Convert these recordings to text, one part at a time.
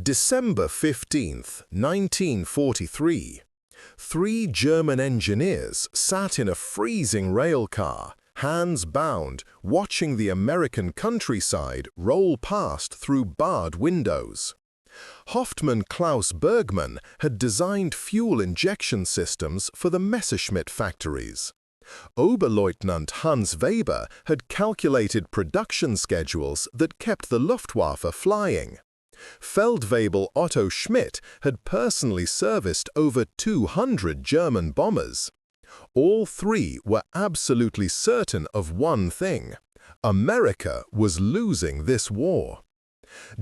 December 15, 1943. Three German engineers sat in a freezing rail car, hands bound, watching the American countryside roll past through barred windows. Hauptmann Klaus Bergmann had designed fuel injection systems for the Messerschmitt factories. Oberleutnant Hans Weber had calculated production schedules that kept the Luftwaffe flying. Feldwebel Otto Schmidt had personally serviced over 200 German bombers. All three were absolutely certain of one thing: America was losing this war.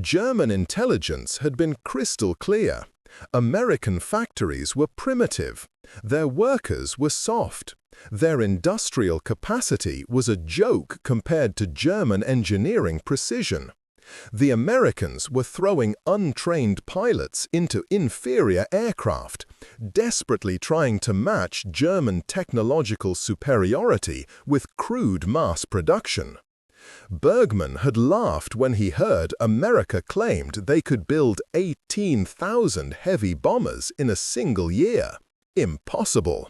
German intelligence had been crystal clear. American factories were primitive. Their workers were soft. Their industrial capacity was a joke compared to German engineering precision. The Americans were throwing untrained pilots into inferior aircraft, desperately trying to match German technological superiority with crude mass production. Bergmann had laughed when he heard America claimed they could build 18,000 heavy bombers in a single year. Impossible!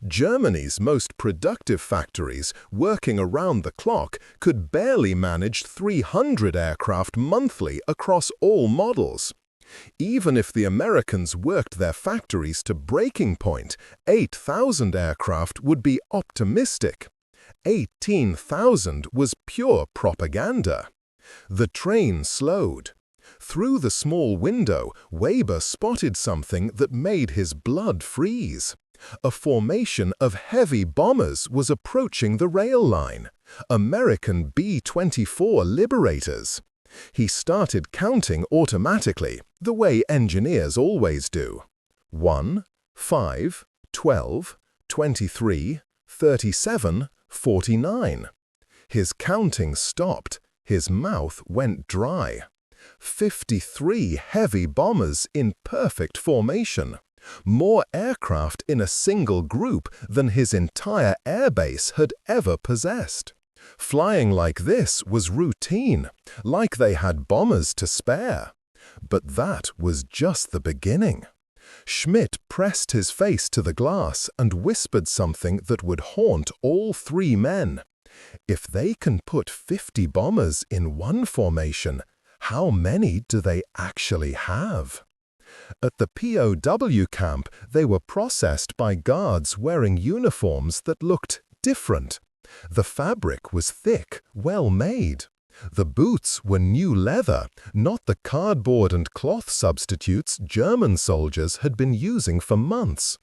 Germany's most productive factories, working around the clock, could barely manage 300 aircraft monthly across all models. Even if the Americans worked their factories to breaking point, 8,000 aircraft would be optimistic. 18,000 was pure propaganda. The train slowed. Through the small window, Weber spotted something that made his blood freeze. A formation of heavy bombers was approaching the rail line. American B-24 Liberators. He started counting automatically, the way engineers always do. 1, 5, 12, 23, 37, 49. His counting stopped. His mouth went dry. 53 heavy bombers in perfect formation. More aircraft in a single group than his entire airbase had ever possessed. Flying like this was routine, like they had bombers to spare. But that was just the beginning. Schmidt pressed his face to the glass and whispered something that would haunt all three men. If they can put 50 bombers in one formation, how many do they actually have? At the POW camp, they were processed by guards wearing uniforms that looked different. The fabric was thick, well made. The boots were new leather, not the cardboard and cloth substitutes German soldiers had been using for months.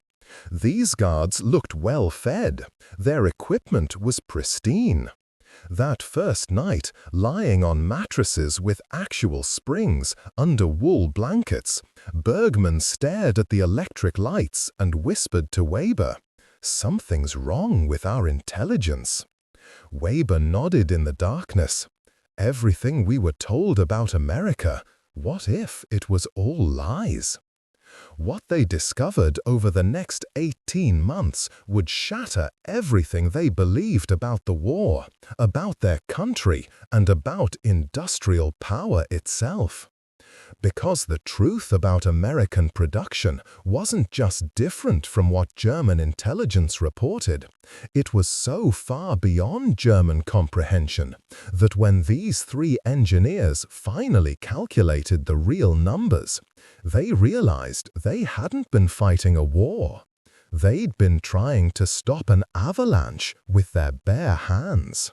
These guards looked well fed. Their equipment was pristine. That first night, lying on mattresses with actual springs under wool blankets, Bergmann stared at the electric lights and whispered to Weber, "Something's wrong with our intelligence." Weber nodded in the darkness. Everything we were told about America, what if it was all lies? What they discovered over the next 18 months would shatter everything they believed about the war, about their country, and about industrial power itself. Because the truth about American production wasn't just different from what German intelligence reported, it was so far beyond German comprehension that when these three engineers finally calculated the real numbers, they realized they hadn't been fighting a war. They'd been trying to stop an avalanche with their bare hands.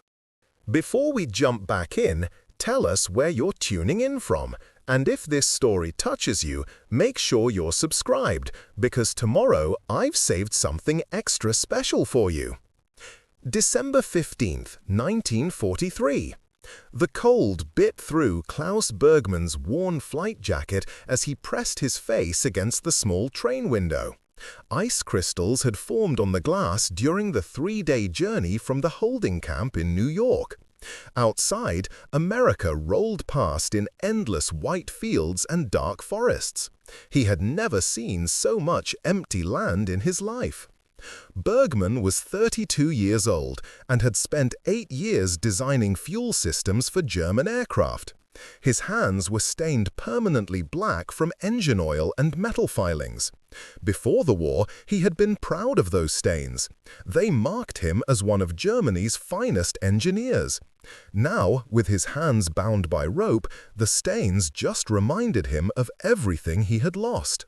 Before we jump back in, tell us where you're tuning in from. And if this story touches you, make sure you're subscribed, because tomorrow I've saved something extra special for you. December 15th, 1943. The cold bit through Klaus Bergmann's worn flight jacket as he pressed his face against the small train window. Ice crystals had formed on the glass during the 3-day journey from the holding camp in New York. Outside, America rolled past in endless white fields and dark forests. He had never seen so much empty land in his life. Bergmann was 32 years old and had spent 8 years designing fuel systems for German aircraft. His hands were stained permanently black from engine oil and metal filings. Before the war, he had been proud of those stains. They marked him as one of Germany's finest engineers. Now, with his hands bound by rope, the stains just reminded him of everything he had lost.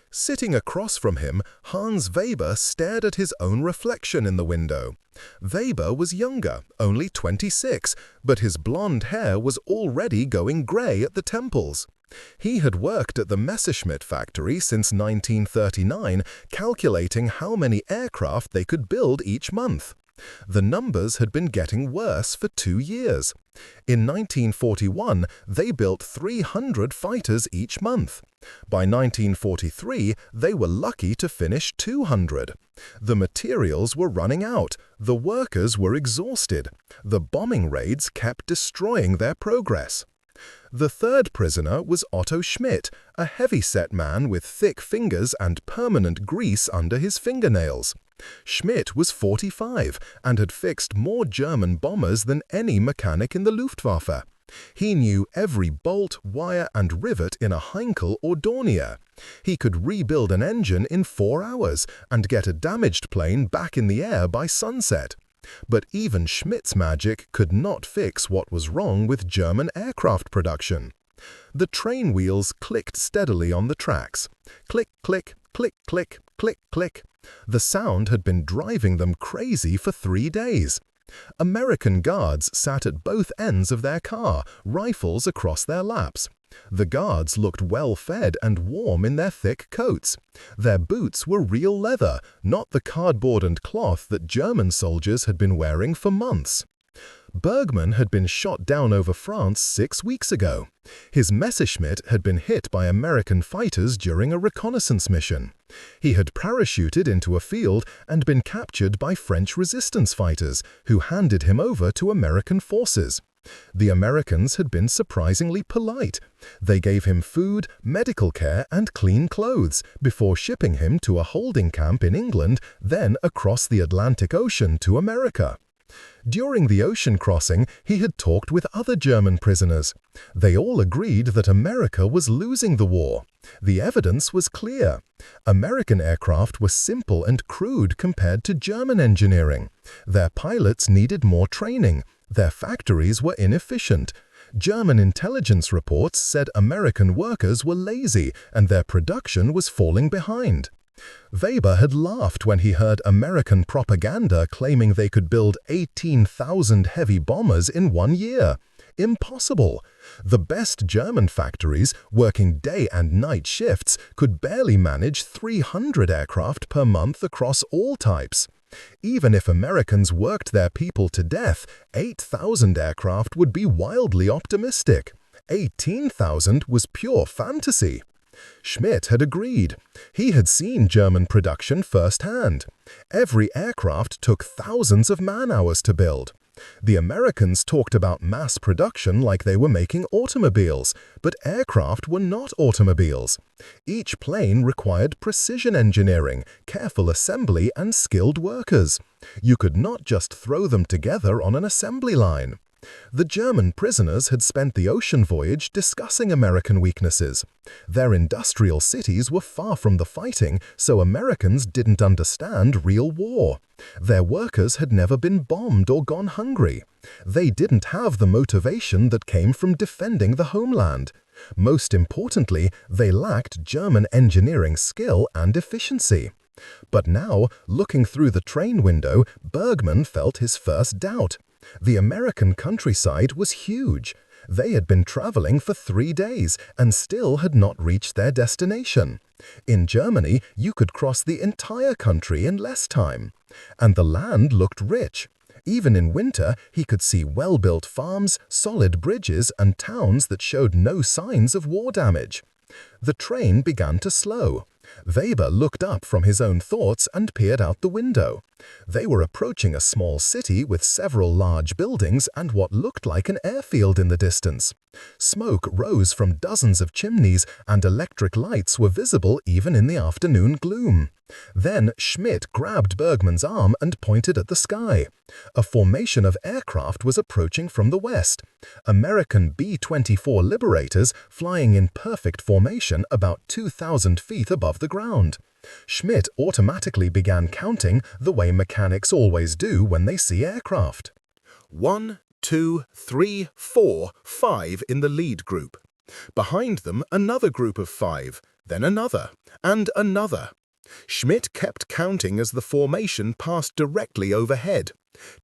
Sitting across from him, Hans Weber stared at his own reflection in the window. Weber was younger, only 26, but his blonde hair was already going grey at the temples. He had worked at the Messerschmitt factory since 1939, calculating how many aircraft they could build each month. The numbers had been getting worse for 2 years. In 1941, they built 300 fighters each month. By 1943, they were lucky to finish 200. The materials were running out. The workers were exhausted. The bombing raids kept destroying their progress. The third prisoner was Otto Schmidt, a heavy-set man with thick fingers and permanent grease under his fingernails. Schmidt was 45 and had fixed more German bombers than any mechanic in the Luftwaffe. He knew every bolt, wire and rivet in a Heinkel or Dornier. He could rebuild an engine in 4 hours and get a damaged plane back in the air by sunset. But even Schmidt's magic could not fix what was wrong with German aircraft production. The train wheels clicked steadily on the tracks. Click, click, click, click, click, click. The sound had been driving them crazy for 3 days. American guards sat at both ends of their car, rifles across their laps. The guards looked well-fed and warm in their thick coats. Their boots were real leather, not the cardboard and cloth that German soldiers had been wearing for months. Bergmann had been shot down over France 6 weeks ago. His Messerschmitt had been hit by American fighters during a reconnaissance mission. He had parachuted into a field and been captured by French resistance fighters, who handed him over to American forces. The Americans had been surprisingly polite. They gave him food, medical care, and clean clothes before shipping him to a holding camp in England, then across the Atlantic Ocean to America. During the ocean crossing, he had talked with other German prisoners. They all agreed that America was losing the war. The evidence was clear. American aircraft were simple and crude compared to German engineering. Their pilots needed more training. Their factories were inefficient. German intelligence reports said American workers were lazy and their production was falling behind. Weber had laughed when he heard American propaganda claiming they could build 18,000 heavy bombers in 1 year. Impossible! The best German factories, working day and night shifts, could barely manage 300 aircraft per month across all types. Even if Americans worked their people to death, 8,000 aircraft would be wildly optimistic. 18,000 was pure fantasy. Schmidt had agreed. He had seen German production firsthand. Every aircraft took thousands of man-hours to build. The Americans talked about mass production like they were making automobiles, but aircraft were not automobiles. Each plane required precision engineering, careful assembly, and skilled workers. You could not just throw them together on an assembly line. The German prisoners had spent the ocean voyage discussing American weaknesses. Their industrial cities were far from the fighting, so Americans didn't understand real war. Their workers had never been bombed or gone hungry. They didn't have the motivation that came from defending the homeland. Most importantly, they lacked German engineering skill and efficiency. But now, looking through the train window, Bergmann felt his first doubt. The American countryside was huge. They had been traveling for 3 days and still had not reached their destination. In Germany, you could cross the entire country in less time. And the land looked rich. Even in winter, he could see well-built farms, solid bridges, and towns that showed no signs of war damage. The train began to slow. Weber looked up from his own thoughts and peered out the window. They were approaching a small city with several large buildings and what looked like an airfield in the distance. Smoke rose from dozens of chimneys, and electric lights were visible even in the afternoon gloom. Then Schmidt grabbed Bergman's arm and pointed at the sky. A formation of aircraft was approaching from the west. American B-24 Liberators flying in perfect formation about 2,000 feet above the ground. Schmidt automatically began counting the way mechanics always do when they see aircraft. 1, 2, 3, 4, 5 in the lead group. Behind them, another group of 5, then another, and another. Schmidt kept counting as the formation passed directly overhead.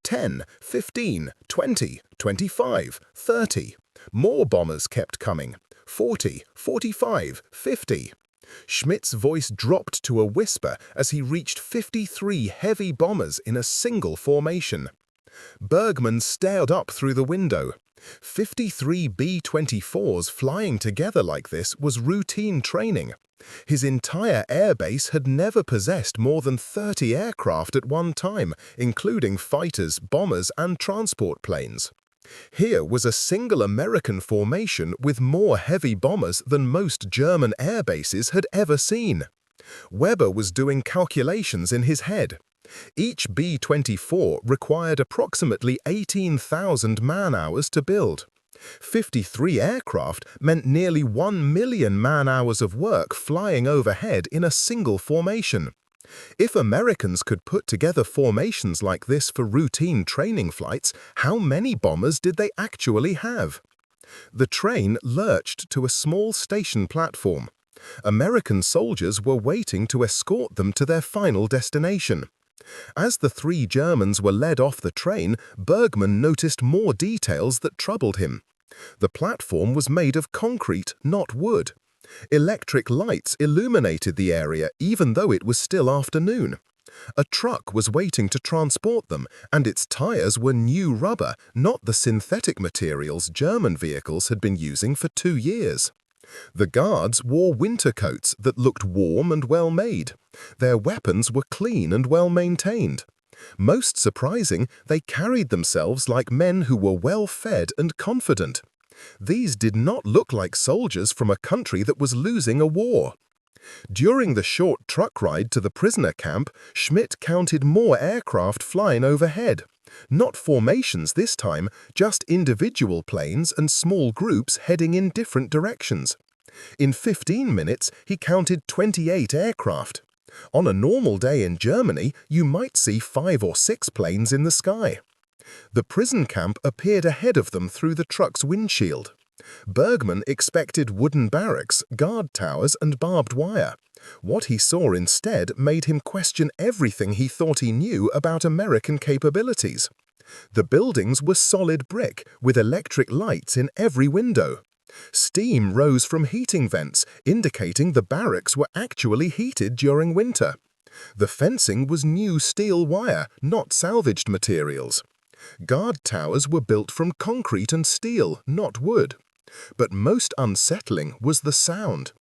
10, 15, 20, 25, 30. More bombers kept coming. 40, 45, 50. Schmidt's voice dropped to a whisper as he reached 53 heavy bombers in a single formation. Bergman stared up through the window. 53 B-24s flying together like this was routine training. His entire airbase had never possessed more than 30 aircraft at one time, including fighters, bombers, and transport planes. Here was a single American formation with more heavy bombers than most German air bases had ever seen. Weber was doing calculations in his head. Each B-24 required approximately 18,000 man-hours to build. 53 aircraft meant nearly 1 million man-hours of work flying overhead in a single formation. If Americans could put together formations like this for routine training flights, how many bombers did they actually have? The train lurched to a small station platform. American soldiers were waiting to escort them to their final destination. As the 3 Germans were led off the train, Bergman noticed more details that troubled him. The platform was made of concrete, not wood. Electric lights illuminated the area even though it was still afternoon. A truck was waiting to transport them, and its tires were new rubber, not the synthetic materials German vehicles had been using for 2 years. The guards wore winter coats that looked warm and well-made. Their weapons were clean and well-maintained. Most surprising, they carried themselves like men who were well-fed and confident. These did not look like soldiers from a country that was losing a war. During the short truck ride to the prisoner camp, Schmidt counted more aircraft flying overhead. Not formations this time, just individual planes and small groups heading in different directions. In 15 minutes, he counted 28 aircraft. On a normal day in Germany, you might see 5 or 6 planes in the sky. The prison camp appeared ahead of them through the truck's windshield. Bergman expected wooden barracks, guard towers, and barbed wire. What he saw instead made him question everything he thought he knew about American capabilities. The buildings were solid brick, with electric lights in every window. Steam rose from heating vents, indicating the barracks were actually heated during winter. The fencing was new steel wire, not salvaged materials. Guard towers were built from concrete and steel, not wood. But most unsettling was the sound.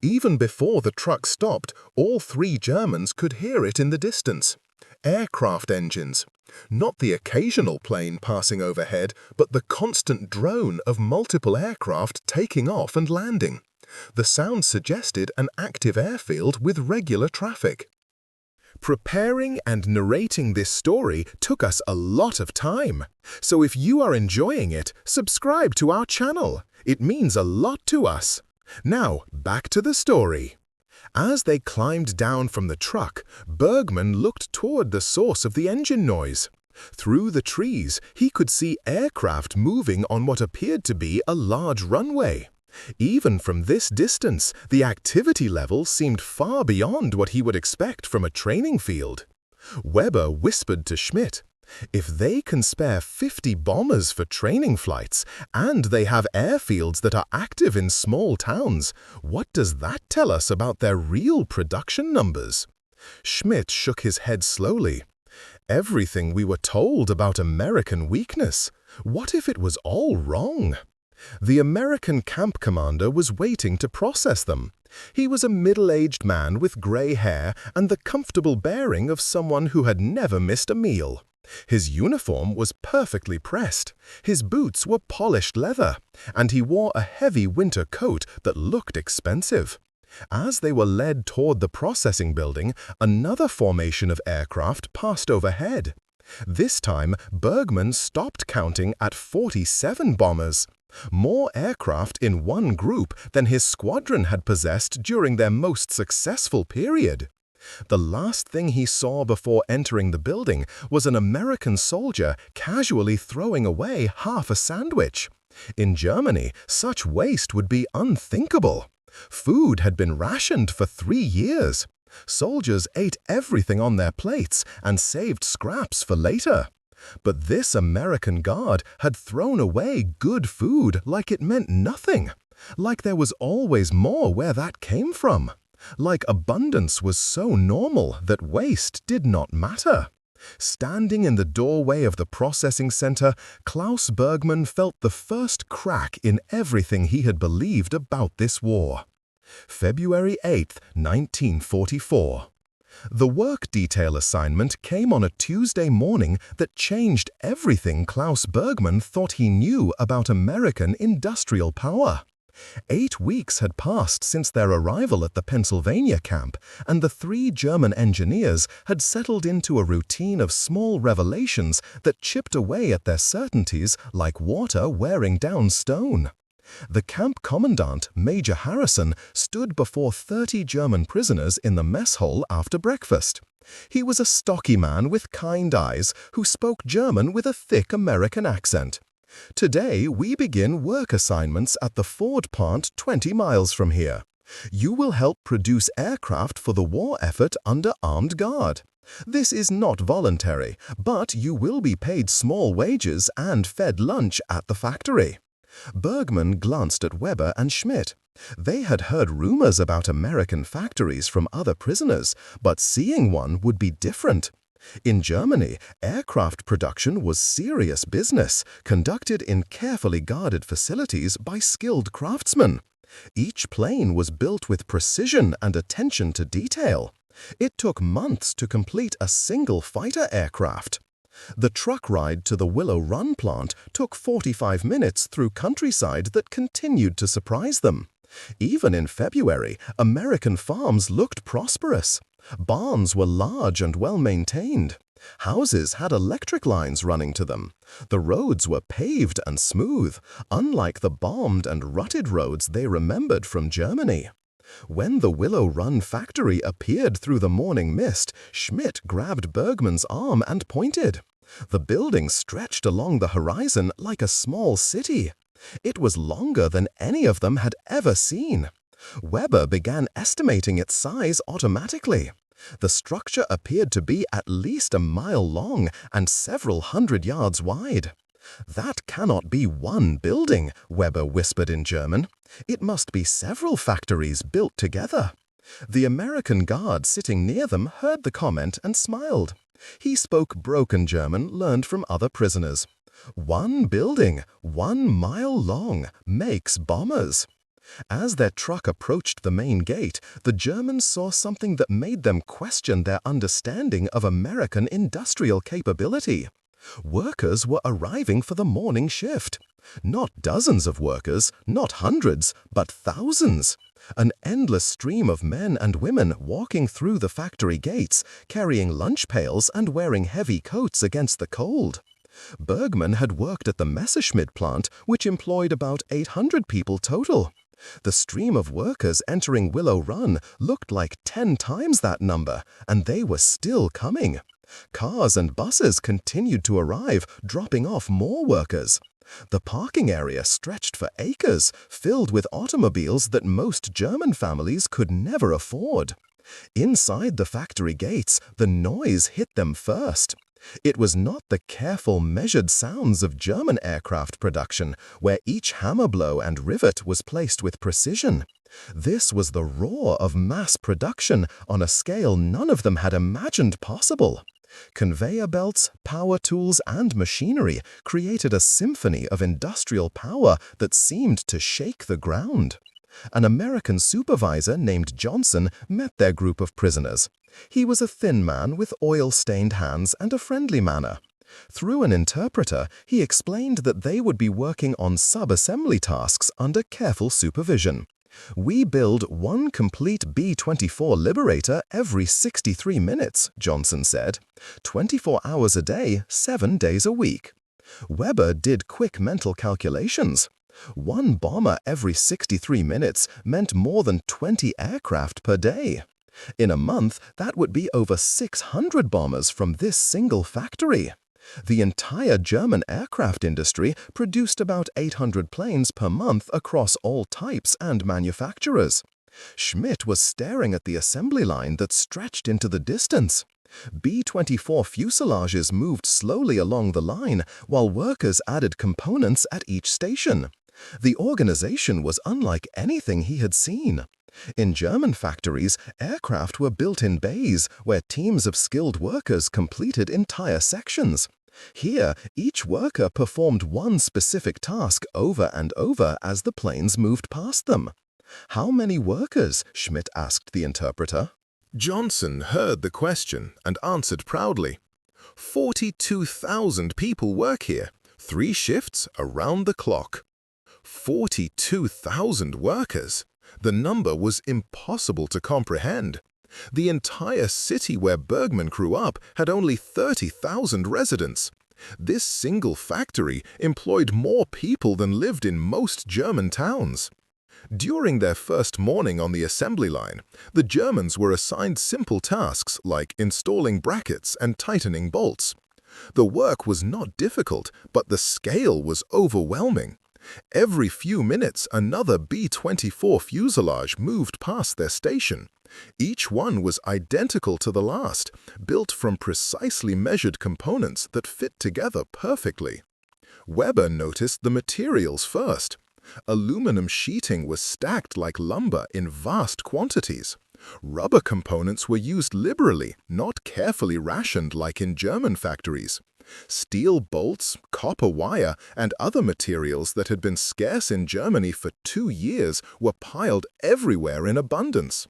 Even before the truck stopped, all 3 Germans could hear it in the distance. Aircraft engines. Not the occasional plane passing overhead, but the constant drone of multiple aircraft taking off and landing. The sound suggested an active airfield with regular traffic. Preparing and narrating this story took us a lot of time. So if you are enjoying it, subscribe to our channel. It means a lot to us. Now, back to the story. As they climbed down from the truck, Bergman looked toward the source of the engine noise. Through the trees, he could see aircraft moving on what appeared to be a large runway. Even from this distance, the activity level seemed far beyond what he would expect from a training field. Weber whispered to Schmidt, "If they can spare 50 bombers for training flights, and they have airfields that are active in small towns, what does that tell us about their real production numbers?" Schmidt shook his head slowly. "Everything we were told about American weakness. What if it was all wrong?" The American camp commander was waiting to process them. He was a middle-aged man with gray hair and the comfortable bearing of someone who had never missed a meal. His uniform was perfectly pressed, his boots were polished leather, and he wore a heavy winter coat that looked expensive. As they were led toward the processing building, another formation of aircraft passed overhead. This time, Bergman stopped counting at 47 bombers. More aircraft in one group than his squadron had possessed during their most successful period. The last thing he saw before entering the building was an American soldier casually throwing away half a sandwich. In Germany, such waste would be unthinkable. Food had been rationed for 3 years. Soldiers ate everything on their plates and saved scraps for later. But this American guard had thrown away good food like it meant nothing, like there was always more where that came from, like abundance was so normal that waste did not matter. Standing in the doorway of the processing center, Klaus Bergman felt the first crack in everything he had believed about this war. February 8, 1944. The work detail assignment came on a Tuesday morning that changed everything Klaus Bergman thought he knew about American industrial power. 8 weeks had passed since their arrival at the Pennsylvania camp, and the 3 German engineers had settled into a routine of small revelations that chipped away at their certainties like water wearing down stone. The camp commandant, Major Harrison, stood before 30 German prisoners in the mess hall after breakfast. He was a stocky man with kind eyes who spoke German with a thick American accent. "Today we begin work assignments at the Ford plant 20 miles from here. You will help produce aircraft for the war effort under armed guard. This is not voluntary, but you will be paid small wages and fed lunch at the factory." Bergman glanced at Weber and Schmidt. They had heard rumors about American factories from other prisoners, but seeing one would be different. In Germany, aircraft production was serious business, conducted in carefully guarded facilities by skilled craftsmen. Each plane was built with precision and attention to detail. It took months to complete a single fighter aircraft. The truck ride to the Willow Run plant took 45 minutes through countryside that continued to surprise them. Even in February, American farms looked prosperous. Barns were large and well-maintained. Houses had electric lines running to them. The roads were paved and smooth, unlike the bombed and rutted roads they remembered from Germany. When the Willow Run factory appeared through the morning mist, Schmidt grabbed Bergman's arm and pointed. The building stretched along the horizon like a small city. It was longer than any of them had ever seen. Weber began estimating its size automatically. The structure appeared to be at least a mile long and several hundred yards wide. "That cannot be one building," Weber whispered in German. "It must be several factories built together." The American guard sitting near them heard the comment and smiled. He spoke broken German learned from other prisoners. "1 building, 1 mile long, makes bombers." As their truck approached the main gate, the Germans saw something that made them question their understanding of American industrial capability. Workers were arriving for the morning shift. Not dozens of workers, not hundreds, but thousands. An endless stream of men and women walking through the factory gates, carrying lunch pails and wearing heavy coats against the cold. Bergman had worked at the Messerschmitt plant, which employed about 800 people total. The stream of workers entering Willow Run looked like 10 times that number, and they were still coming. Cars and buses continued to arrive, dropping off more workers. The parking area stretched for acres, filled with automobiles that most German families could never afford. Inside the factory gates, the noise hit them first. It was not the careful, measured sounds of German aircraft production, where each hammer blow and rivet was placed with precision. This was the roar of mass production on a scale none of them had imagined possible. Conveyor belts, power tools, and machinery created a symphony of industrial power that seemed to shake the ground. An American supervisor named Johnson met their group of prisoners. He was a thin man with oil-stained hands and a friendly manner. Through an interpreter, he explained that they would be working on sub-assembly tasks under careful supervision. "We build one complete B-24 Liberator every 63 minutes, Johnson said. 24 hours a day, 7 days a week. Weber did quick mental calculations. One bomber every 63 minutes meant more than 20 aircraft per day. In a month, that would be over 600 bombers from this single factory. The entire German aircraft industry produced about 800 planes per month across all types and manufacturers." Schmidt was staring at the assembly line that stretched into the distance. B-24 fuselages moved slowly along the line while workers added components at each station. The organization was unlike anything he had seen. In German factories, aircraft were built in bays where teams of skilled workers completed entire sections. Here, each worker performed one specific task over and over as the planes moved past them. "How many workers?" Schmidt asked the interpreter. Johnson heard the question and answered proudly. 42,000 people work here, 3 shifts around the clock. 42,000 workers? The number was impossible to comprehend. The entire city where Bergman grew up had only 30,000 residents. This single factory employed more people than lived in most German towns. During their first morning on the assembly line, the Germans were assigned simple tasks like installing brackets and tightening bolts. The work was not difficult, but the scale was overwhelming. Every few minutes, another B-24 fuselage moved past their station. Each one was identical to the last, built from precisely measured components that fit together perfectly. Weber noticed the materials first. Aluminum sheeting was stacked like lumber in vast quantities. Rubber components were used liberally, not carefully rationed like in German factories. Steel bolts, copper wire, and other materials that had been scarce in Germany for 2 years were piled everywhere in abundance.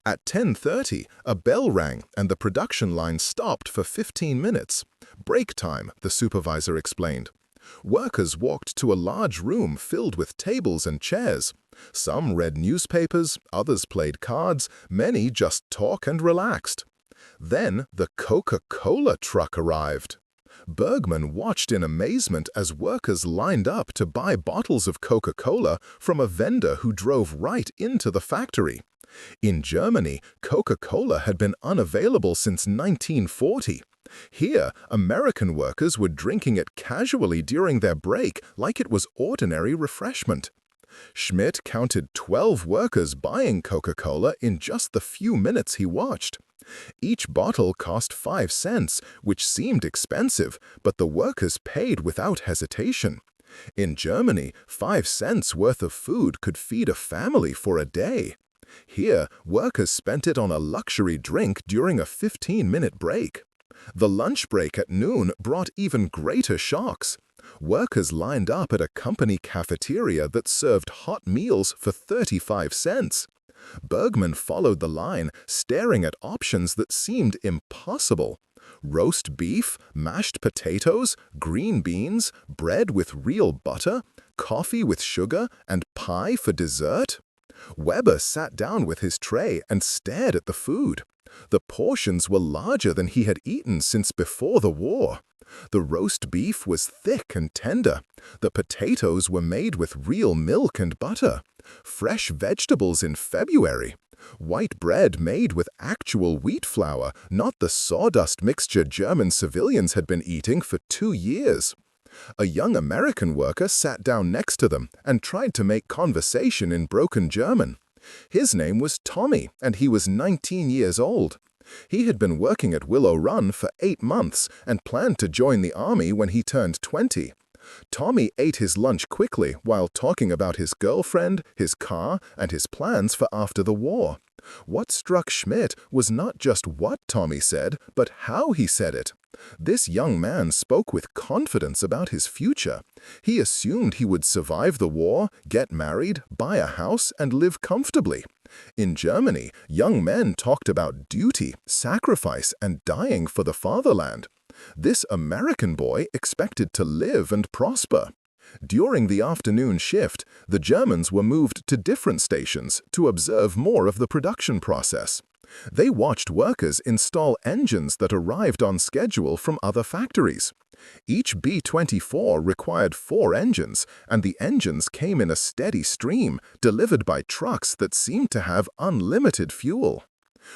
At 10:30, a bell rang and the production line stopped for 15 minutes. "Break time," the supervisor explained. Workers walked to a large room filled with tables and chairs. Some read newspapers, others played cards, many just talked and relaxed. Then the Coca-Cola truck arrived. Bergman watched in amazement as workers lined up to buy bottles of Coca-Cola from a vendor who drove right into the factory. In Germany, Coca-Cola had been unavailable since 1940. Here, American workers were drinking it casually during their break like it was ordinary refreshment. Schmidt counted 12 workers buying Coca-Cola in just the few minutes he watched. Each bottle cost 5 cents, which seemed expensive, but the workers paid without hesitation. In Germany, 5 cents worth of food could feed a family for a day. Here, workers spent it on a luxury drink during a 15-minute break. The lunch break at noon brought even greater shocks. Workers lined up at a company cafeteria that served hot meals for 35 cents. Bergman followed the line, staring at options that seemed impossible. Roast beef, mashed potatoes, green beans, bread with real butter, coffee with sugar, and pie for dessert. Weber sat down with his tray and stared at the food. The portions were larger than he had eaten since before the war. The roast beef was thick and tender. The potatoes were made with real milk and butter. Fresh vegetables in February. White bread made with actual wheat flour, not the sawdust mixture German civilians had been eating for 2 years. A young American worker sat down next to them and tried to make conversation in broken German. His name was Tommy, and he was 19 years old. He had been working at Willow Run for 8 months and planned to join the army when he turned 20. Tommy ate his lunch quickly while talking about his girlfriend, his car, and his plans for after the war. What struck Schmidt was not just what Tommy said, but how he said it. This young man spoke with confidence about his future. He assumed he would survive the war, get married, buy a house, and live comfortably. In Germany, young men talked about duty, sacrifice, and dying for the fatherland. This American boy expected to live and prosper. During the afternoon shift, the Germans were moved to different stations to observe more of the production process. They watched workers install engines that arrived on schedule from other factories. Each B-24 required 4 engines, and the engines came in a steady stream, delivered by trucks that seemed to have unlimited fuel.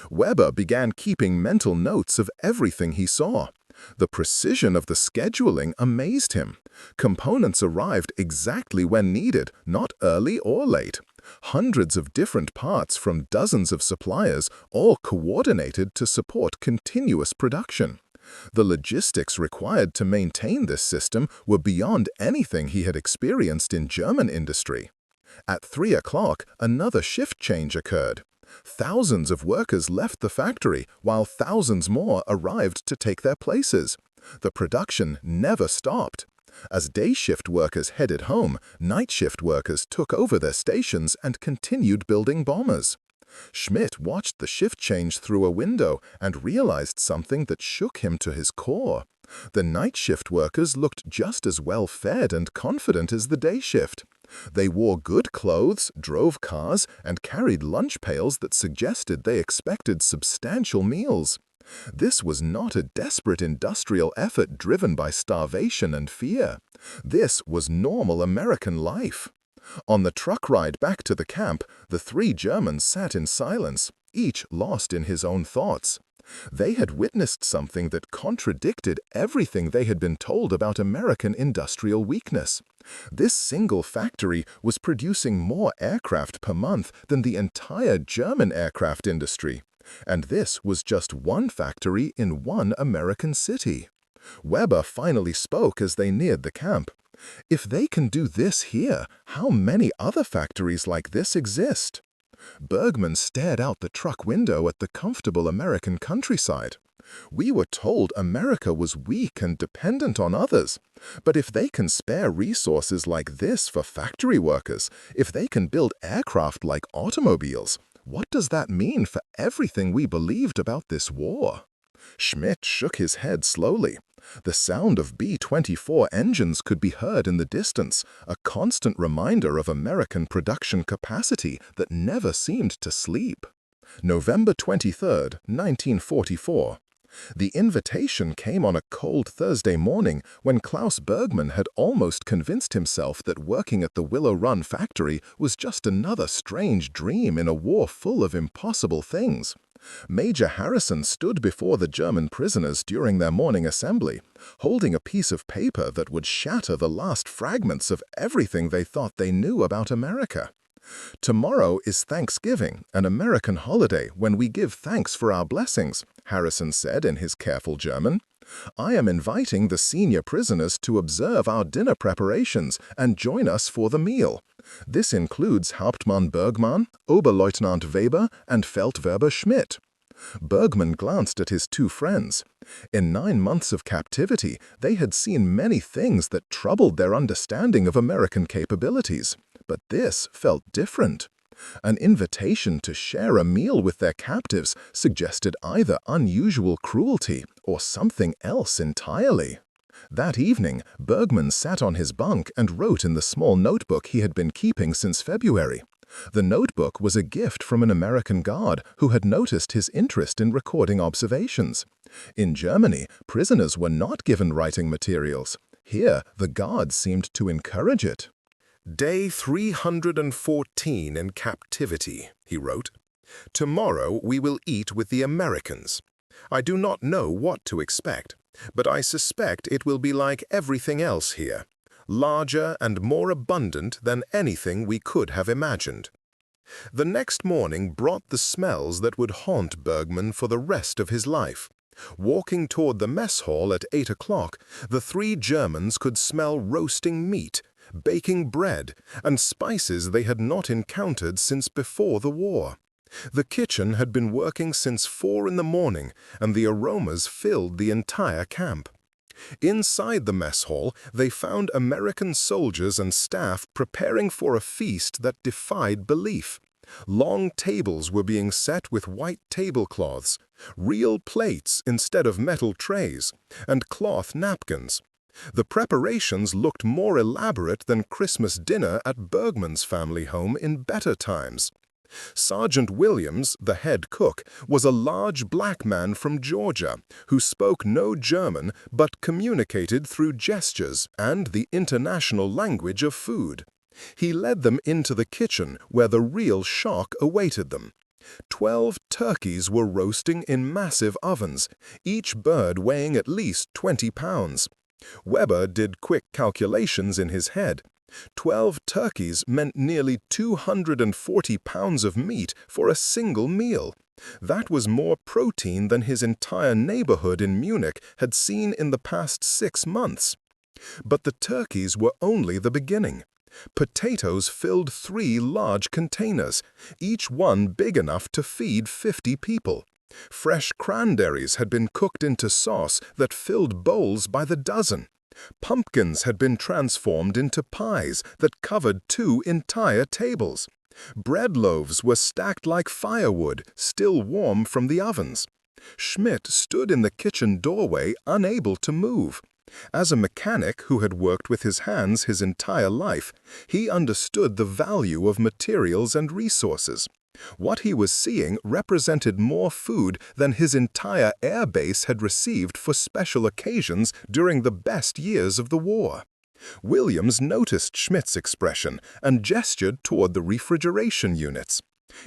Weber began keeping mental notes of everything he saw. The precision of the scheduling amazed him. Components arrived exactly when needed, not early or late. Hundreds of different parts from dozens of suppliers, all coordinated to support continuous production. The logistics required to maintain this system were beyond anything he had experienced in German industry. At 3 o'clock, another shift change occurred. Thousands of workers left the factory, while thousands more arrived to take their places. The production never stopped. As day shift workers headed home, night shift workers took over their stations and continued building bombers. Schmidt watched the shift change through a window and realized something that shook him to his core. The night shift workers looked just as well fed and confident as the day shift. They wore good clothes, drove cars, and carried lunch pails that suggested they expected substantial meals. This was not a desperate industrial effort driven by starvation and fear. This was normal American life. On the truck ride back to the camp, the 3 Germans sat in silence, each lost in his own thoughts. They had witnessed something that contradicted everything they had been told about American industrial weakness. This single factory was producing more aircraft per month than the entire German aircraft industry. And this was just one factory in one American city. Weber finally spoke as they neared the camp. If they can do this here, how many other factories like this exist? Bergman stared out the truck window at the comfortable American countryside. We were told America was weak and dependent on others. But if they can spare resources like this for factory workers, if they can build aircraft like automobiles, what does that mean for everything we believed about this war? Schmidt shook his head slowly. The sound of B-24 engines could be heard in the distance, a constant reminder of American production capacity that never seemed to sleep. November 23, 1944. The invitation came on a cold Thursday morning when Klaus Bergman had almost convinced himself that working at the Willow Run factory was just another strange dream in a war full of impossible things. Major Harrison stood before the German prisoners during their morning assembly, holding a piece of paper that would shatter the last fragments of everything they thought they knew about America. "Tomorrow is Thanksgiving, an American holiday when we give thanks for our blessings," Harrison said in his careful German. "I am inviting the senior prisoners to observe our dinner preparations and join us for the meal. This includes Hauptmann Bergmann, Oberleutnant Weber, and Feldwebel Schmidt." Bergman glanced at his 2 friends. In 9 months of captivity, they had seen many things that troubled their understanding of American capabilities. But this felt different. An invitation to share a meal with their captives suggested either unusual cruelty or something else entirely. That evening, Bergman sat on his bunk and wrote in the small notebook he had been keeping since February. The notebook was a gift from an American guard who had noticed his interest in recording observations. In Germany, prisoners were not given writing materials. Here, the guard seemed to encourage it. "Day 314 in captivity," he wrote. "Tomorrow we will eat with the Americans. I do not know what to expect, but I suspect it will be like everything else here, larger and more abundant than anything we could have imagined." The next morning brought the smells that would haunt Bergman for the rest of his life. Walking toward the mess hall at 8 o'clock, the 3 Germans could smell roasting meat, baking bread, and spices they had not encountered since before the war. The kitchen had been working since 4 in the morning, and the aromas filled the entire camp. Inside the mess hall, they found American soldiers and staff preparing for a feast that defied belief. Long tables were being set with white tablecloths, real plates instead of metal trays, and cloth napkins. The preparations looked more elaborate than Christmas dinner at Bergman's family home in better times. Sergeant Williams, the head cook, was a large black man from Georgia who spoke no German but communicated through gestures and the international language of food. He led them into the kitchen where the real shock awaited them. 12 turkeys were roasting in massive ovens, each bird weighing at least 20 pounds. Weber did quick calculations in his head. 12 turkeys meant nearly 240 pounds of meat for a single meal. That was more protein than his entire neighborhood in Munich had seen in the past 6 months. But the turkeys were only the beginning. Potatoes filled 3 large containers, each one big enough to feed 50 people. Fresh cranberries had been cooked into sauce that filled bowls by the dozen. Pumpkins had been transformed into pies that covered 2 entire tables. Bread loaves were stacked like firewood, still warm from the ovens. Schmidt stood in the kitchen doorway, unable to move. As a mechanic who had worked with his hands his entire life, he understood the value of materials and resources. What he was seeing represented more food than his entire air base had received for special occasions during the best years of the war. Williams noticed Schmidt's expression and gestured toward the refrigeration units.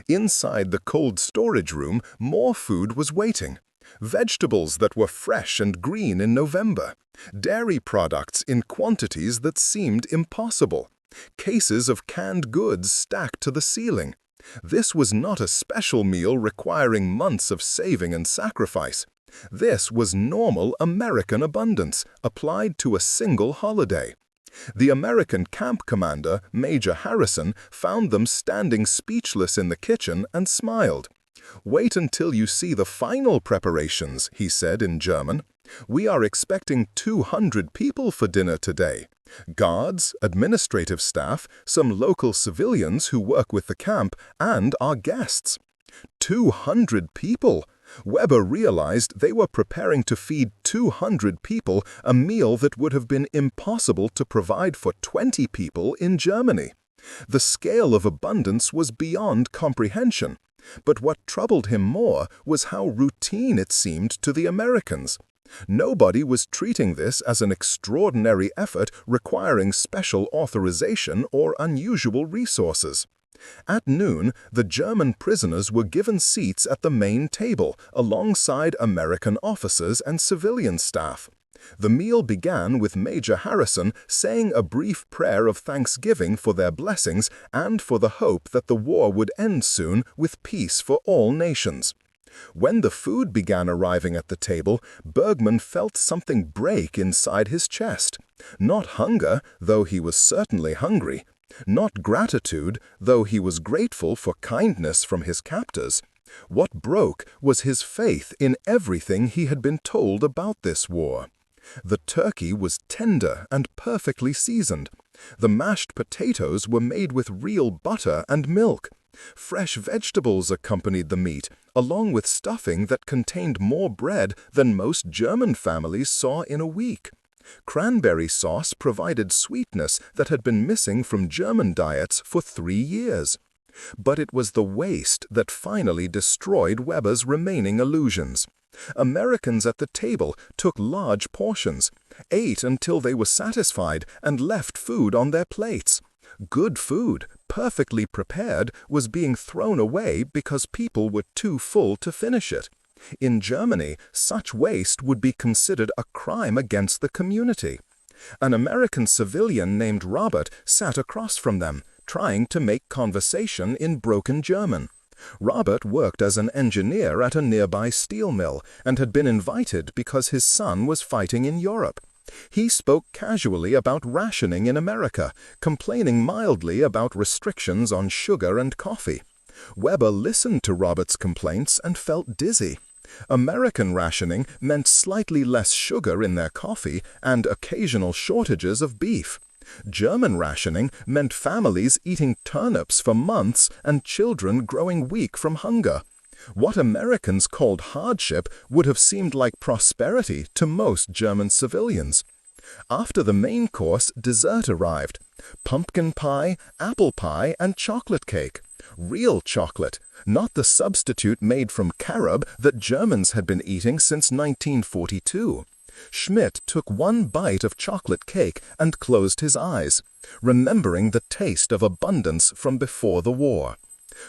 Inside the cold storage room, more food was waiting. Vegetables that were fresh and green in November. Dairy products in quantities that seemed impossible. Cases of canned goods stacked to the ceiling. This was not a special meal requiring months of saving and sacrifice. This was normal American abundance, applied to a single holiday. The American camp commander, Major Harrison, found them standing speechless in the kitchen and smiled. "Wait until you see the final preparations," he said in German. "We are expecting 200 people for dinner today. Guards, administrative staff, some local civilians who work with the camp, and our guests." 200 people! Weber realized they were preparing to feed 200 people a meal that would have been impossible to provide for 20 people in Germany. The scale of abundance was beyond comprehension. But what troubled him more was how routine it seemed to the Americans. Nobody was treating this as an extraordinary effort requiring special authorization or unusual resources. At noon, the German prisoners were given seats at the main table alongside American officers and civilian staff. The meal began with Major Harrison saying a brief prayer of thanksgiving for their blessings and for the hope that the war would end soon with peace for all nations. When the food began arriving at the table, Bergman felt something break inside his chest. Not hunger, though he was certainly hungry. Not gratitude, though he was grateful for kindness from his captors. What broke was his faith in everything he had been told about this war. The turkey was tender and perfectly seasoned. The mashed potatoes were made with real butter and milk. Fresh vegetables accompanied the meat, along with stuffing that contained more bread than most German families saw in a week. Cranberry sauce provided sweetness that had been missing from German diets for 3 years. But it was the waste that finally destroyed Weber's remaining illusions. Americans at the table took large portions, ate until they were satisfied, and left food on their plates. Good food, perfectly prepared, was being thrown away because people were too full to finish it. In Germany, such waste would be considered a crime against the community. An American civilian named Robert sat across from them, trying to make conversation in broken German. Robert worked as an engineer at a nearby steel mill and had been invited because his son was fighting in Europe. He spoke casually about rationing in America, complaining mildly about restrictions on sugar and coffee. Weber listened to Robert's complaints and felt dizzy. American rationing meant slightly less sugar in their coffee and occasional shortages of beef. German rationing meant families eating turnips for months and children growing weak from hunger. What Americans called hardship would have seemed like prosperity to most German civilians. After the main course, dessert arrived. Pumpkin pie, apple pie, and chocolate cake. Real chocolate, not the substitute made from carob that Germans had been eating since 1942. Schmidt took one bite of chocolate cake and closed his eyes, remembering the taste of abundance from before the war.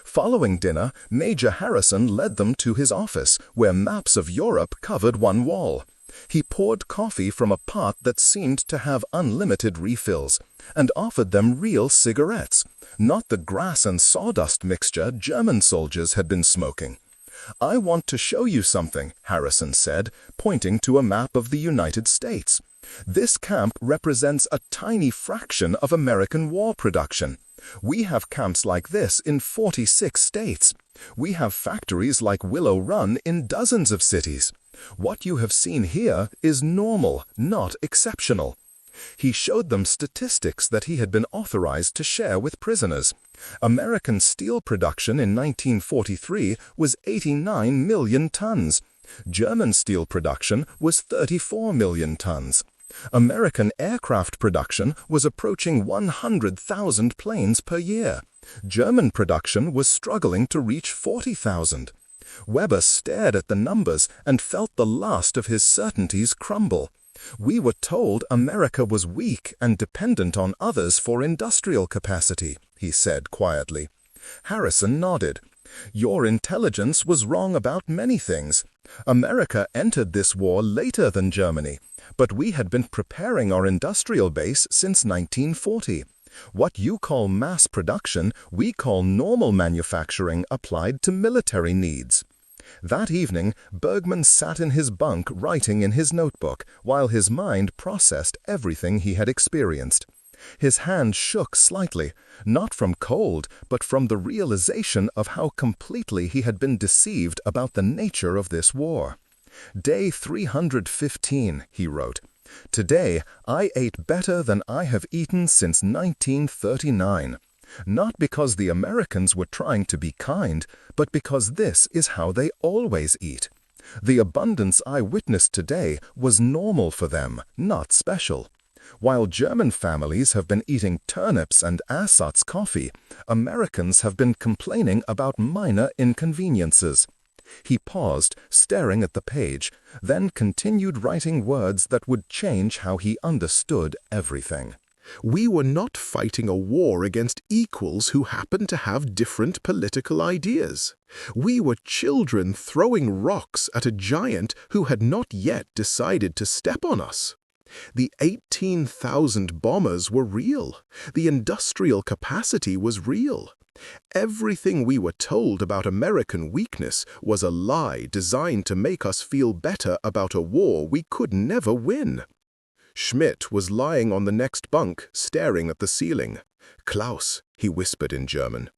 Following dinner, Major Harrison led them to his office, where maps of Europe covered one wall. He poured coffee from a pot that seemed to have unlimited refills, and offered them real cigarettes, not the grass and sawdust mixture German soldiers had been smoking. "I want to show you something," Harrison said, pointing to a map of the United States. "This camp represents a tiny fraction of American war production. We have camps like this in 46 states. We have factories like Willow Run in dozens of cities. What you have seen here is normal, not exceptional." He showed them statistics that he had been authorized to share with prisoners. American steel production in 1943 was 89 million tons. German steel production was 34 million tons. American aircraft production was approaching 100,000 planes per year. German production was struggling to reach 40,000. Weber stared at the numbers and felt the last of his certainties crumble. "We were told America was weak and dependent on others for industrial capacity," he said quietly. Harrison nodded. "Your intelligence was wrong about many things. America entered this war later than Germany, but we had been preparing our industrial base since 1940. What you call mass production, we call normal manufacturing applied to military needs." That evening, Bergman sat in his bunk writing in his notebook, while his mind processed everything he had experienced. His hand shook slightly, not from cold, but from the realization of how completely he had been deceived about the nature of this war. "Day 315, he wrote. "Today, I ate better than I have eaten since 1939. Not because the Americans were trying to be kind, but because this is how they always eat. The abundance I witnessed today was normal for them, not special. While German families have been eating turnips and ersatz coffee, Americans have been complaining about minor inconveniences." He paused, staring at the page, then continued writing words that would change how he understood everything. We were not fighting a war against equals who happened to have different political ideas. We were children throwing rocks at a giant who had not yet decided to step on us. The 18,000 bombers were real. The industrial capacity was real. Everything we were told about American weakness was a lie designed to make us feel better about a war we could never win. Schmidt was lying on the next bunk, staring at the ceiling. "Klaus," he whispered in German,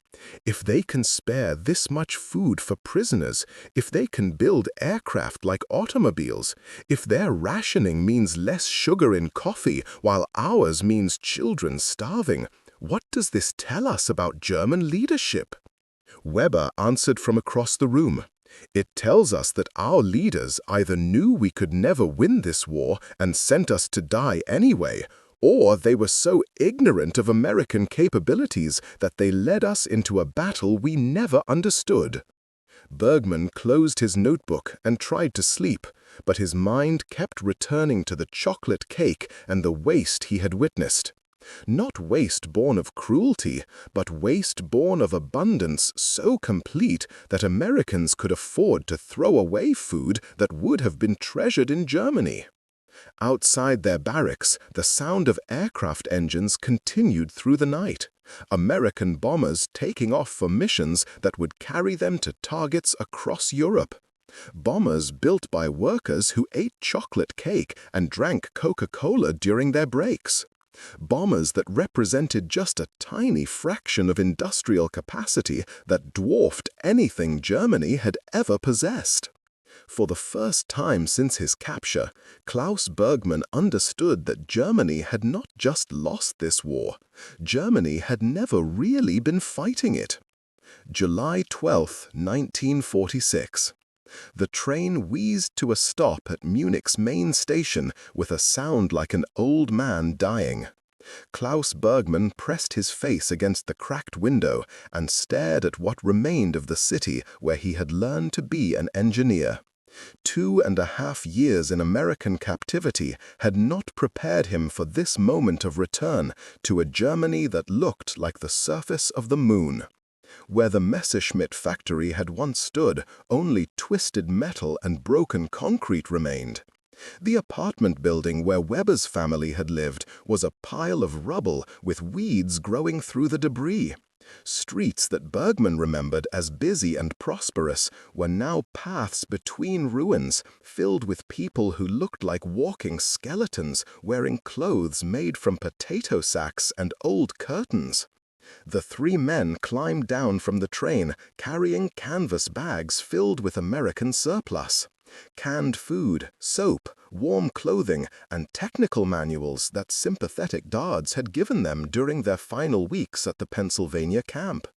"if they can spare this much food for prisoners, if they can build aircraft like automobiles, if their rationing means less sugar in coffee while ours means children starving, what does this tell us about German leadership?" Weber answered from across the room. "It tells us that our leaders either knew we could never win this war and sent us to die anyway, or they were so ignorant of American capabilities that they led us into a battle we never understood." Bergman closed his notebook and tried to sleep, but his mind kept returning to the chocolate cake and the waste he had witnessed. Not waste born of cruelty, but waste born of abundance so complete that Americans could afford to throw away food that would have been treasured in Germany. Outside their barracks, the sound of aircraft engines continued through the night. American bombers taking off for missions that would carry them to targets across Europe. Bombers built by workers who ate chocolate cake and drank Coca-Cola during their breaks. Bombers that represented just a tiny fraction of industrial capacity that dwarfed anything Germany had ever possessed. For the first time since his capture, Klaus Bergmann understood that Germany had not just lost this war. Germany had never really been fighting it. July 12, 1946. The train wheezed to a stop at Munich's main station with a sound like an old man dying. Klaus Bergmann pressed his face against the cracked window and stared at what remained of the city where he had learned to be an engineer. 2.5 years in American captivity had not prepared him for this moment of return to a Germany that looked like the surface of the moon. Where the Messerschmitt factory had once stood, only twisted metal and broken concrete remained. The apartment building where Weber's family had lived was a pile of rubble with weeds growing through the debris. Streets that Bergmann remembered as busy and prosperous were now paths between ruins, filled with people who looked like walking skeletons wearing clothes made from potato sacks and old curtains. The three men climbed down from the train, carrying canvas bags filled with American surplus. Canned food, soap, warm clothing, and technical manuals that sympathetic guards had given them during their final weeks at the Pennsylvania camp.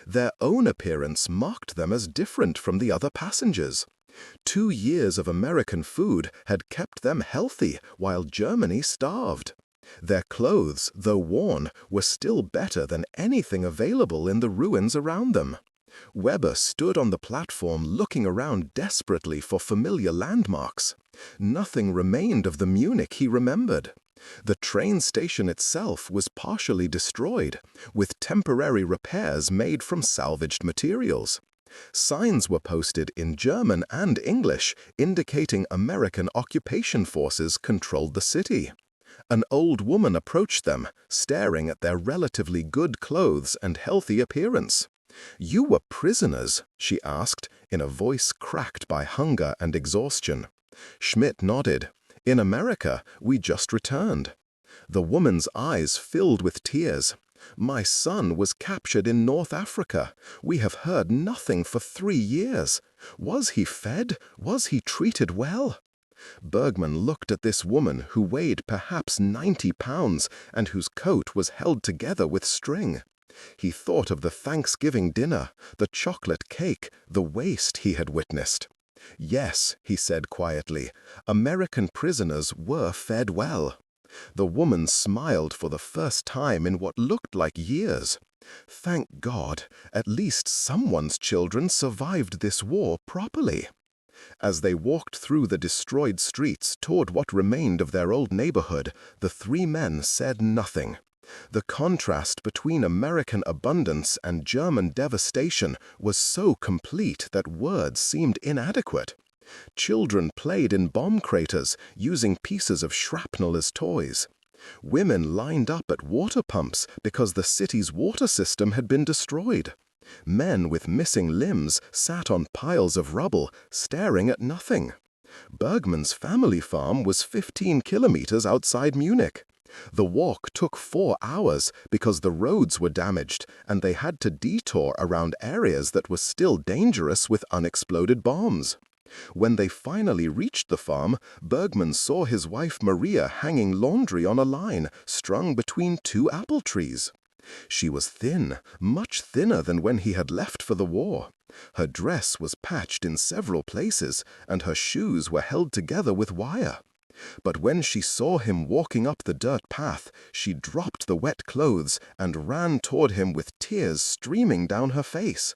Their own appearance marked them as different from the other passengers. 2 years of American food had kept them healthy while Germany starved. Their clothes, though worn, were still better than anything available in the ruins around them. Weber stood on the platform looking around desperately for familiar landmarks. Nothing remained of the Munich he remembered. The train station itself was partially destroyed, with temporary repairs made from salvaged materials. Signs were posted in German and English indicating American occupation forces controlled the city. An old woman approached them, staring at their relatively good clothes and healthy appearance. "You were prisoners?" she asked, in a voice cracked by hunger and exhaustion. Schmidt nodded. "In America, we just returned." The woman's eyes filled with tears. "My son was captured in North Africa. We have heard nothing for 3 years. Was he fed? Was he treated well?" Bergmann looked at this woman who weighed perhaps 90 pounds and whose coat was held together with string. He thought of the Thanksgiving dinner, the chocolate cake, the waste he had witnessed. "Yes," he said quietly, "American prisoners were fed well." The woman smiled for the first time in what looked like years. "Thank God, at least someone's children survived this war properly." As they walked through the destroyed streets toward what remained of their old neighborhood, the three men said nothing. The contrast between American abundance and German devastation was so complete that words seemed inadequate. Children played in bomb craters, using pieces of shrapnel as toys. Women lined up at water pumps because the city's water system had been destroyed. Men with missing limbs sat on piles of rubble, staring at nothing. Bergmann's family farm was 15 kilometers outside Munich. The walk took 4 hours because the roads were damaged and they had to detour around areas that were still dangerous with unexploded bombs. When they finally reached the farm, Bergmann saw his wife Maria hanging laundry on a line, strung between 2 apple trees. She was thin, much thinner than when he had left for the war. Her dress was patched in several places, and her shoes were held together with wire. But when she saw him walking up the dirt path, she dropped the wet clothes and ran toward him with tears streaming down her face.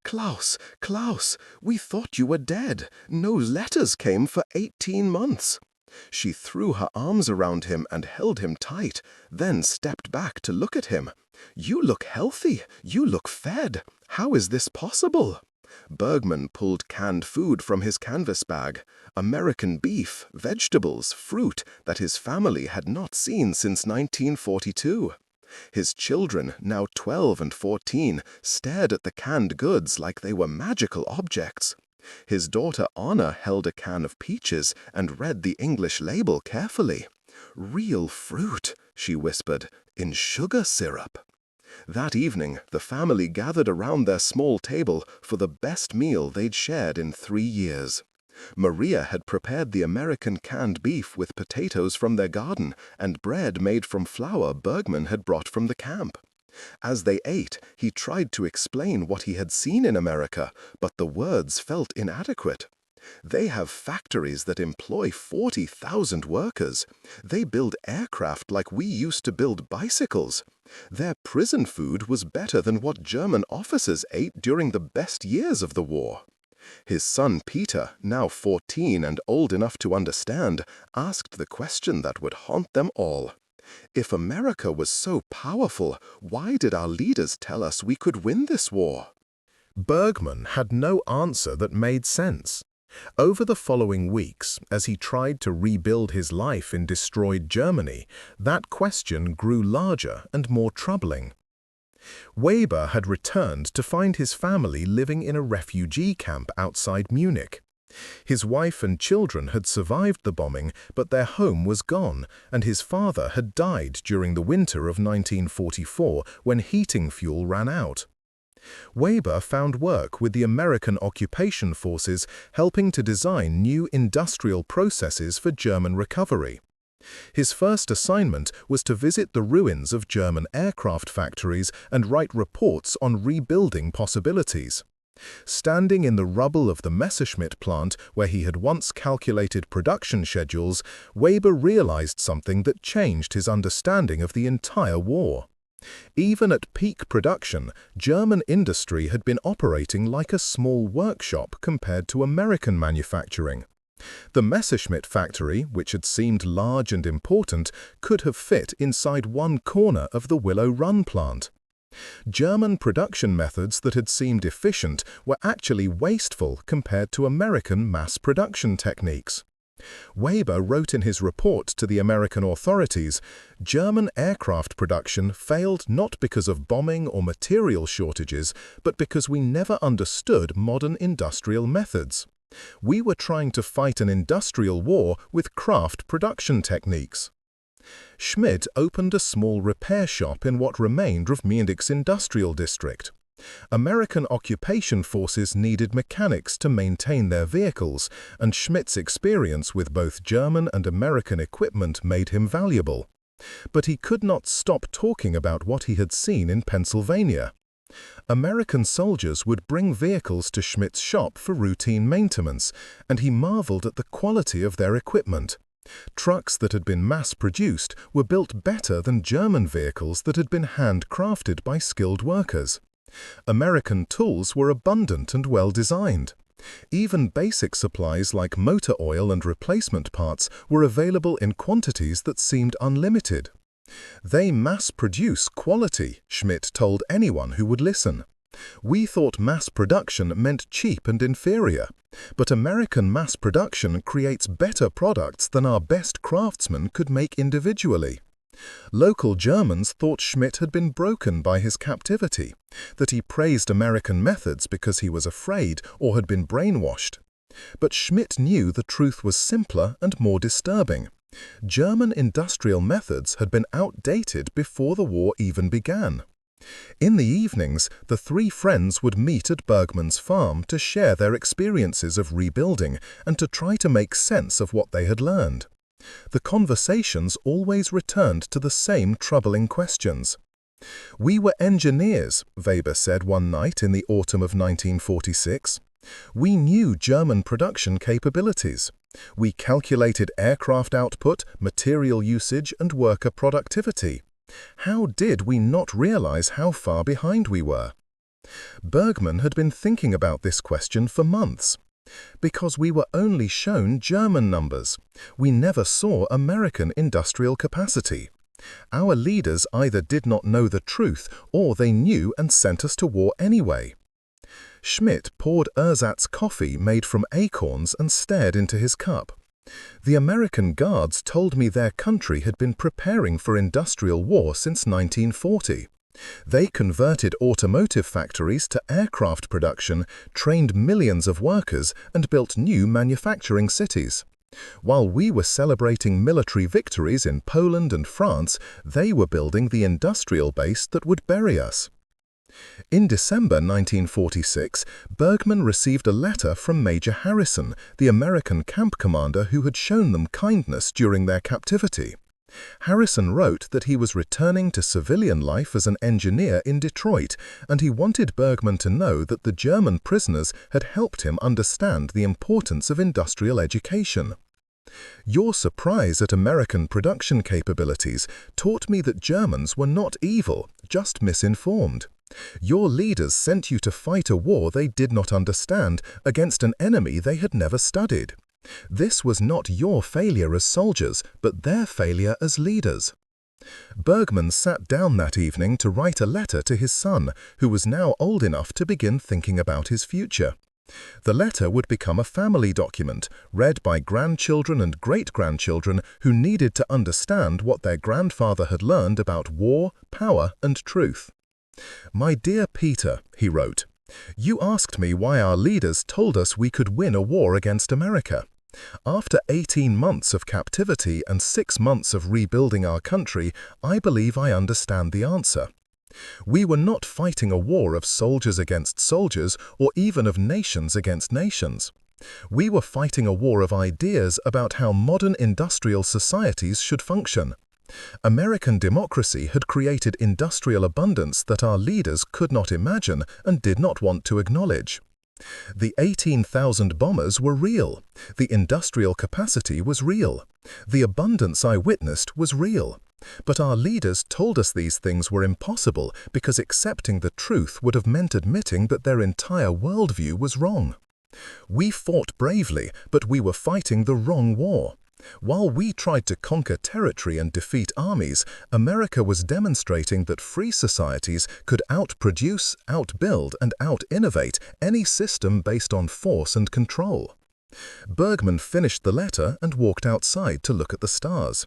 "Klaus, Klaus, we thought you were dead. No letters came for 18 months. She threw her arms around him and held him tight, then stepped back to look at him. "You look healthy. You look fed. How is this possible?" Bergmann pulled canned food from his canvas bag, American beef, vegetables, fruit that his family had not seen since 1942. His children, now 12 and 14, stared at the canned goods like they were magical objects. His daughter Anna held a can of peaches and read the English label carefully. "Real fruit," she whispered, "in sugar syrup." That evening, the family gathered around their small table for the best meal they'd shared in 3 years. Maria had prepared the American canned beef with potatoes from their garden and bread made from flour Bergman had brought from the camp. As they ate, he tried to explain what he had seen in America, but the words felt inadequate. They have factories that employ 40,000 workers. They build aircraft like we used to build bicycles. Their prison food was better than what German officers ate during the best years of the war. His son Peter, now 14 and old enough to understand, asked the question that would haunt them all. If America was so powerful, why did our leaders tell us we could win this war? Bergman had no answer that made sense. Over the following weeks, as he tried to rebuild his life in destroyed Germany, that question grew larger and more troubling. Weber had returned to find his family living in a refugee camp outside Munich. His wife and children had survived the bombing, but their home was gone, and his father had died during the winter of 1944 when heating fuel ran out. Weber found work with the American occupation forces, helping to design new industrial processes for German recovery. His first assignment was to visit the ruins of German aircraft factories and write reports on rebuilding possibilities. Standing in the rubble of the Messerschmitt plant, where he had once calculated production schedules, Weber realized something that changed his understanding of the entire war. Even at peak production, German industry had been operating like a small workshop compared to American manufacturing. The Messerschmitt factory, which had seemed large and important, could have fit inside one corner of the Willow Run plant. German production methods that had seemed efficient were actually wasteful compared to American mass production techniques. Weber wrote in his report to the American authorities, German aircraft production failed not because of bombing or material shortages, but because we never understood modern industrial methods. We were trying to fight an industrial war with craft production techniques. Schmidt opened a small repair shop in what remained of Munich's industrial district. American occupation forces needed mechanics to maintain their vehicles, and Schmidt's experience with both German and American equipment made him valuable. But he could not stop talking about what he had seen in Pennsylvania. American soldiers would bring vehicles to Schmidt's shop for routine maintenance, and he marveled at the quality of their equipment. Trucks that had been mass-produced were built better than German vehicles that had been handcrafted by skilled workers. American tools were abundant and well-designed. Even basic supplies like motor oil and replacement parts were available in quantities that seemed unlimited. They mass-produce quality, Schmidt told anyone who would listen. We thought mass production meant cheap and inferior, but American mass production creates better products than our best craftsmen could make individually. Local Germans thought Schmidt had been broken by his captivity, that he praised American methods because he was afraid or had been brainwashed. But Schmidt knew the truth was simpler and more disturbing. German industrial methods had been outdated before the war even began. In the evenings, the three friends would meet at Bergman's farm to share their experiences of rebuilding and to try to make sense of what they had learned. The conversations always returned to the same troubling questions. We were engineers, Weber said one night in the autumn of 1946. We knew German production capabilities. We calculated aircraft output, material usage, and worker productivity. How did we not realize how far behind we were? Bergman had been thinking about this question for months. Because we were only shown German numbers. We never saw American industrial capacity. Our leaders either did not know the truth or they knew and sent us to war anyway. Schmidt poured ersatz coffee made from acorns and stared into his cup. The American Guards told me their country had been preparing for industrial war since 1940. They converted automotive factories to aircraft production, trained millions of workers, and built new manufacturing cities. While we were celebrating military victories in Poland and France, they were building the industrial base that would bury us. In December 1946, Bergman received a letter from Major Harrison, the American camp commander who had shown them kindness during their captivity. Harrison wrote that he was returning to civilian life as an engineer in Detroit, and he wanted Bergman to know that the German prisoners had helped him understand the importance of industrial education. Your surprise at American production capabilities taught me that Germans were not evil, just misinformed. Your leaders sent you to fight a war they did not understand against an enemy they had never studied. This was not your failure as soldiers, but their failure as leaders. Bergman sat down that evening to write a letter to his son, who was now old enough to begin thinking about his future. The letter would become a family document, read by grandchildren and great-grandchildren who needed to understand what their grandfather had learned about war, power, and truth. "My dear Peter," he wrote, "you asked me why our leaders told us we could win a war against America. After 18 months of captivity and 6 months of rebuilding our country, I believe I understand the answer. We were not fighting a war of soldiers against soldiers or even of nations against nations. We were fighting a war of ideas about how modern industrial societies should function. American democracy had created industrial abundance that our leaders could not imagine and did not want to acknowledge. The 18,000 bombers were real. The industrial capacity was real. The abundance I witnessed was real. But our leaders told us these things were impossible because accepting the truth would have meant admitting that their entire worldview was wrong. We fought bravely, but we were fighting the wrong war. While we tried to conquer territory and defeat armies, America was demonstrating that free societies could outproduce, outbuild, and out-innovate any system based on force and control." Bergman finished the letter and walked outside to look at the stars.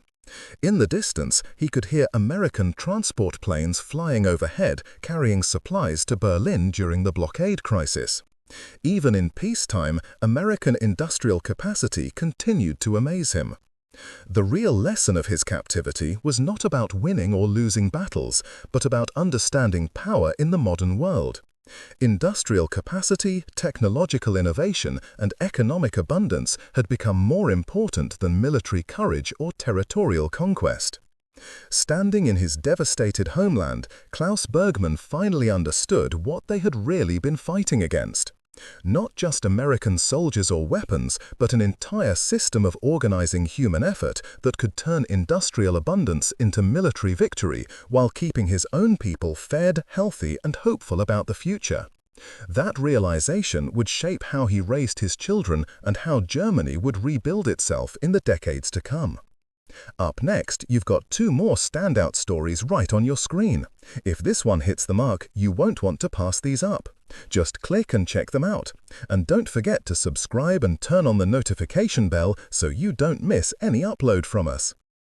In the distance, he could hear American transport planes flying overhead carrying supplies to Berlin during the blockade crisis. Even in peacetime, American industrial capacity continued to amaze him. The real lesson of his captivity was not about winning or losing battles, but about understanding power in the modern world. Industrial capacity, technological innovation, and economic abundance had become more important than military courage or territorial conquest. Standing in his devastated homeland, Klaus Bergman finally understood what they had really been fighting against. Not just American soldiers or weapons, but an entire system of organizing human effort that could turn industrial abundance into military victory while keeping his own people fed, healthy, and hopeful about the future. That realization would shape how he raised his children and how Germany would rebuild itself in the decades to come. Up next, you've got 2 more standout stories right on your screen. If this one hits the mark, you won't want to pass these up. Just click and check them out. And don't forget to subscribe and turn on the notification bell so you don't miss any upload from us.